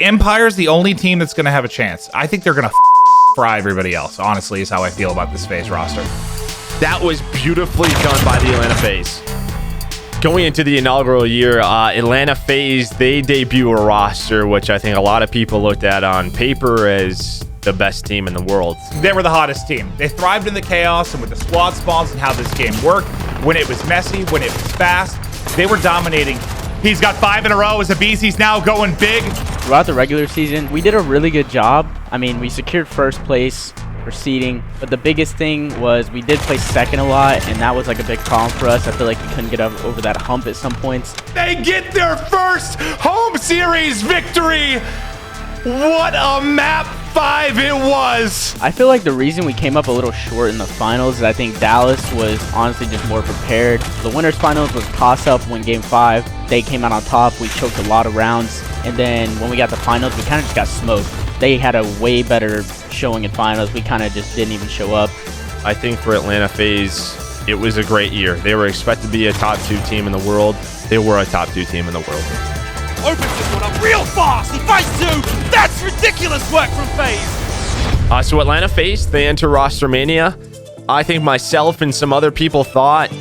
Empire's the only team that's going to have a chance. I think they're going to fry everybody else, honestly, is how I feel about this FaZe roster. That was beautifully done by the Atlanta FaZe. Going into the inaugural year, Atlanta FaZe, they debut a roster, which I think a lot of people looked at on paper as the best team in the world. They were the hottest team. They thrived in the chaos and with the squad spawns and how this game worked. When it was messy, when it was fast, they were dominating. He's got 5 in a row as aBeZy's now going big. Throughout the regular season, we did a really good job. I mean, we secured first place for seeding, but the biggest thing was we did play second a lot, and that was like a big problem for us. I feel like we couldn't get over that hump at some points. They get their first home series victory. What a map 5 it was. I feel like the reason we came up a little short in the finals is I think Dallas was honestly just more prepared. The winners finals was toss-up when game 5. They came out on top. We choked a lot of rounds. And then when we got to finals, we kind of just got smoked. They had a way better showing in finals. We kind of just didn't even show up. I think for Atlanta FaZe, it was a great year. They were expected to be a top 2 team in the world. They were a top 2 team in the world. Opens this one up real fast. He fights 2. That's ridiculous work from FaZe. So Atlanta FaZe, they enter Rostermania. I think myself and some other people thought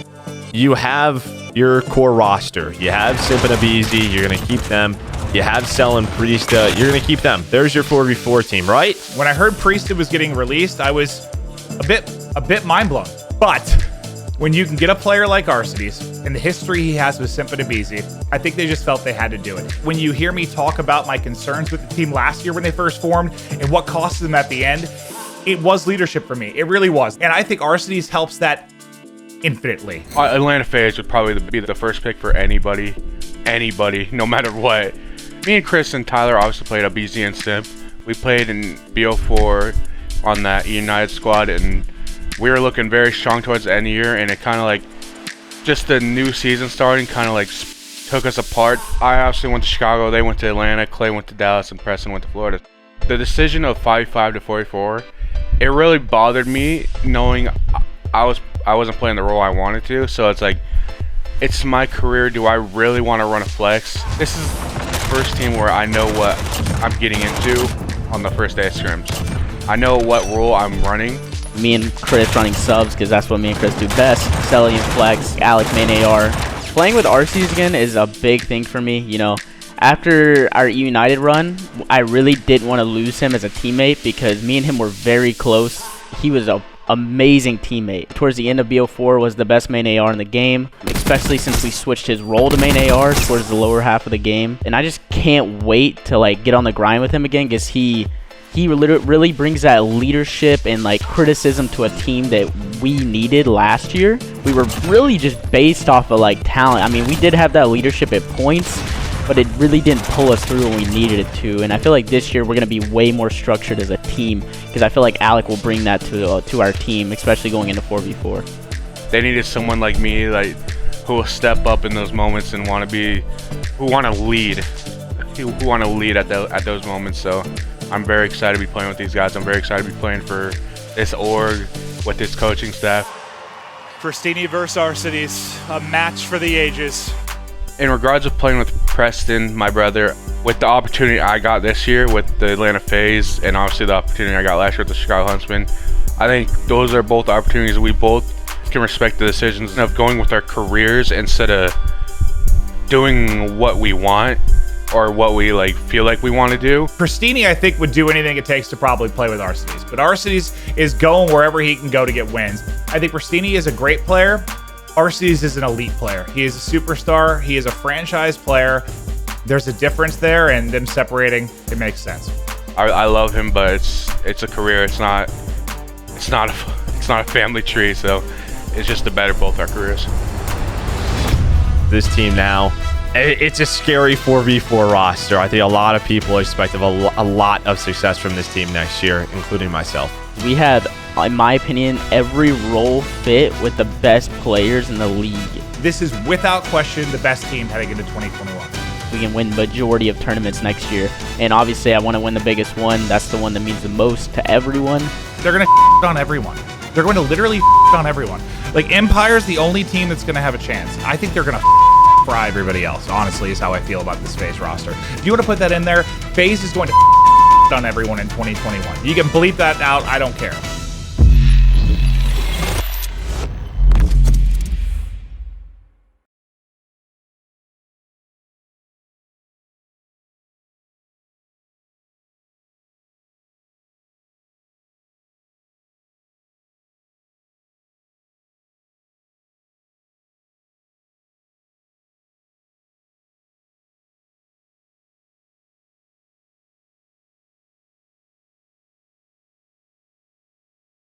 you have your core roster. You have Simp and aBeZy. You're going to keep them. You have Cellium and Priestahh. You're going to keep them. There's your 4v4 team, right? When I heard Priestahh was getting released, I was a bit mind blown. But when you can get a player like Arcitys and the history he has with Simp and aBeZy, I think they just felt they had to do it. When you hear me talk about my concerns with the team last year when they first formed and what cost them at the end, it was leadership for me. It really was. And I think Arcitys helps that infinitely. Atlanta FaZe would probably be the first pick for anybody, no matter what. Me and Chris and Tyler obviously played aBeZy and Simp. We played in BO4 on that United squad, and we were looking very strong towards the end of the year, and it kind of like, just the new season starting kind of like took us apart. I obviously went to Chicago, they went to Atlanta, Clay went to Dallas, and Preston went to Florida. The decision of 5v5 to 44, it really bothered me knowing I wasn't playing the role I wanted to, so it's like, it's my career. Do I really want to run a flex? This is the first team where I know what I'm getting into on the first day of scrims. I know what role I'm running. Me and Chris running subs, because that's what me and Chris do best. Cellium, Flex, Alec, main AR. Playing with Arcitys again is a big thing for me. You know, after our United run, I really didn't want to lose him as a teammate because me and him were very close. He was an amazing teammate. Towards the end of BO4 was the best main AR in the game, especially since we switched his role to main AR towards the lower half of the game. And I just can't wait to like get on the grind with him again, because he really brings that leadership and like criticism to a team that we needed last year. We were really just based off of like talent. I mean, we did have that leadership at points, but it really didn't pull us through when we needed it to. And I feel like this year we're going to be way more structured as a team, because I feel like Alec will bring that to our team, especially going into 4v4. They needed someone like me, like, who will step up in those moments and want to lead at those moments. So I'm very excited to be playing with these guys. I'm very excited to be playing for this org with this coaching staff. Priestahh versus Arcitys, a match for the ages. In regards of playing with Preston, my brother, with the opportunity I got this year with the Atlanta FaZe, and obviously the opportunity I got last year with the Chicago Huntsmen, I think those are both opportunities we both can respect the decisions of going with our careers instead of doing what we want or what we like feel like we want to do. Priestahh, I think, would do anything it takes to probably play with Arcitys, but Arcitys is going wherever he can go to get wins. I think Priestahh is a great player. Arcitys is an elite player. He is a superstar. He is a franchise player. There's a difference there, and them separating, it makes sense. I love him, but it's a career. It's not a family tree. So it's just to better both our careers. This team now, it's a scary 4v4 roster. I think a lot of people expect a lot of success from this team next year, including myself. We had, in my opinion, every role fit with the best players in the league. This is without question the best team heading into 2021. We can win majority of tournaments next year, and obviously I want to win the biggest one. That's the one that means the most to everyone. They're going to on everyone. They're going to literally on everyone. Like, Empire's the only team that's going to have a chance. I think they're going to fry everybody else, honestly, is how I feel about this FaZe roster. If you want to put that in there, FaZe is going to on everyone in 2021. You can bleep that out. I don't care.